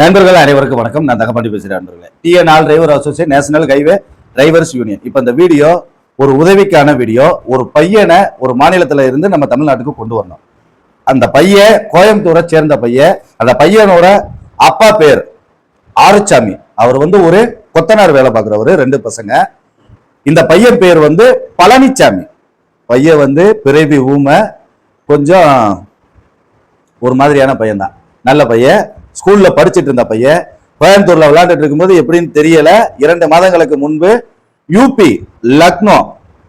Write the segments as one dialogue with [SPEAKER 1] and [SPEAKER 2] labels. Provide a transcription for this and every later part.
[SPEAKER 1] நண்பர்கள் அனைவருக்கும் வணக்கம். நான் தங்கப்பாண்டி பேசுகிறேன். நண்பர்களே, TN driver association national highway drivers union. இப்போ இந்த வீடியோ ஒரு உதவிக்கான வீடியோ. ஒரு பையனை ஒரு மாநிலத்தில் இருந்து நம்ம தமிழ்நாட்டுக்கு கொண்டு வரணும். அந்த பையன் கோயம்புத்தூரை சேர்ந்த பையன். அந்த பையனோட அப்பா பேர் ஆறுச்சாமி. அவர் ஒரு கொத்தனார் வேலை பார்க்குறவர். 2 பசங்க. இந்த பையன் பேர் பழனிச்சாமி. பையன் பிறவி ஊமை, கொஞ்சம் ஒரு மாதிரியான பையன் தான். நல்ல பையன். ஸ்கூல்ல படிச்சுட்டு இருந்த பையன் கோயம்புத்தூர்ல விளையாண்டுட்டு இருக்கும்போது எப்படின்னு தெரியல, 2 மாதங்களுக்கு முன்பு யூபி லக்னோ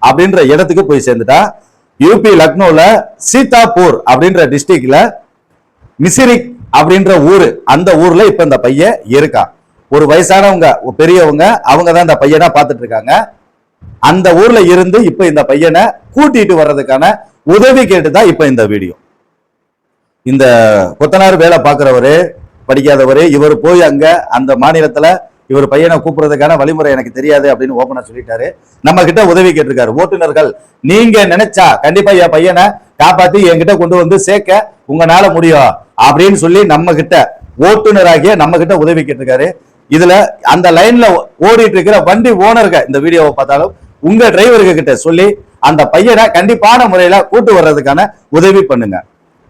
[SPEAKER 1] அப்படின்ற இடத்துக்கு போய் சேர்ந்துட்டா. யூபி லக்னோல சீதாப்பூர் அப்படின்ற டிஸ்ட்ரிக்ட்ல மிசிரிக் அப்படின்ற ஊரு, அந்த ஊர்ல இப்ப இந்த பையன் இருக்கான். ஒரு வயசானவங்க, பெரியவங்க, அவங்க தான் இந்த பையனை பார்த்துட்டு இருக்காங்க. அந்த ஊர்ல இருந்து இப்ப இந்த பையனை கூட்டிட்டு வர்றதுக்கான உதவி கேட்டுதான் இப்ப இந்த வீடியோ. இந்த கொத்தனார் வேலை பார்க்கிறவரு, படிக்காதவரு, இவர் போய் அங்க அந்த மாநிலத்துல இவர் பையனை கூப்பிடுறதுக்கான வழிமுறை எனக்கு தெரியாது அப்படின்னு ஓபனா சொல்லிட்டாரு. நம்ம கிட்ட உதவி கேட்டிருக்காரு. ஓட்டுநர்கள், நீங்க நினைச்சா கண்டிப்பா என் பையனை காப்பாத்தி என்கிட்ட கொண்டு சேர்க்க உங்களால முடியும் அப்படின்னு சொல்லி நம்ம கிட்ட ஓட்டுநராகிய நம்ம கிட்ட உதவி கேட்டிருக்காரு. இதுல அந்த லைன்ல ஓடிட்டு இருக்கிற வண்டி ஓனர்கள் இந்த வீடியோவை பார்த்தாலும் உங்க டிரைவருக்கு கிட்ட சொல்லி அந்த பையனை கண்டிப்பான முறையில கூட்டு வர்றதுக்கான உதவி பண்ணுங்க.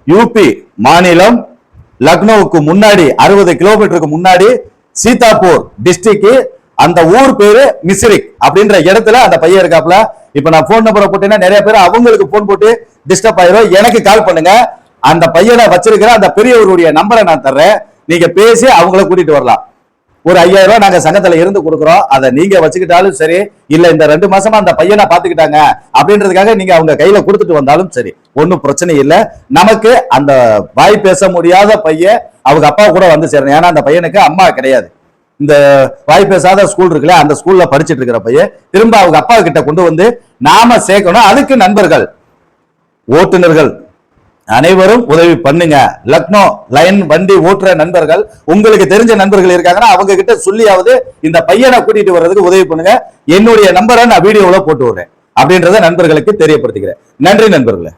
[SPEAKER 1] யூபி மாநிலம் லக்னோவுக்கு முன்னாடி 60 கிலோமீட்டருக்கு முன்னாடி சீதாப்பூர் டிஸ்ட்ரிக்ட், அந்த ஊர் பேரு மிசிரிக் அப்படின்ற இடத்துல அந்த பையன் இருக்காப்ல. இப்ப நான் போன் நம்பரை போட்டேன்னா நிறைய பேர் அவங்களுக்கு போன் போட்டு டிஸ்டர்ப் ஆயிரும். எனக்கு கால் பண்ணுங்க. அந்த பையனை வச்சிருக்கிற அந்த பெரியவருடைய நம்பரை நான் தர்றேன். நீங்க பேசி அவங்கள கூட்டிட்டு வரலாம். ஒரு 5000 ரூபாய் நாங்க சங்கத்துல இருந்து கொடுக்குறோம். அதை நீங்க வச்சுக்கிட்டாலும் சரி, இல்ல இந்த 2 மாசமா அந்த பையனை பாத்துக்கிட்டாங்க அப்படின்றதுக்காக நீங்க அவங்க கையில கொடுத்துட்டு வந்தாலும் சரி, ஒன்னும் பிரச்சனை இல்லை. நமக்கு அந்த வாய் பேச முடியாத பையன் அவங்க அப்பா கூட சேரணும். ஏன்னா அந்த பையனுக்கு அம்மா கிடையாது. இந்த வாய் பேசாத ஸ்கூல் இருக்குல்ல, அந்த ஸ்கூல்ல படிச்சுட்டு இருக்கிற பையன் திரும்ப அவங்க அப்பா கிட்ட கொண்டு நாம சேர்க்கணும். அதுக்கு நண்பர்கள், ஓட்டுநர்கள் அனைவரும் உதவி பண்ணுங்க. லக்னோ லைன் வண்டி ஓட்டுற நண்பர்கள், உங்களுக்கு தெரிஞ்ச நண்பர்கள் இருக்காங்கன்னா அவங்க கிட்ட சொல்லியாவது இந்த பையனை கூட்டிட்டு வர்றதுக்கு உதவி பண்ணுங்க. என்னுடைய நம்பரை நான் வீடியோல போட்டு விடுறேன் அப்படின்றத நண்பர்களுக்கு தெரியப்படுத்திக்கிறேன். நன்றி நண்பர்களே.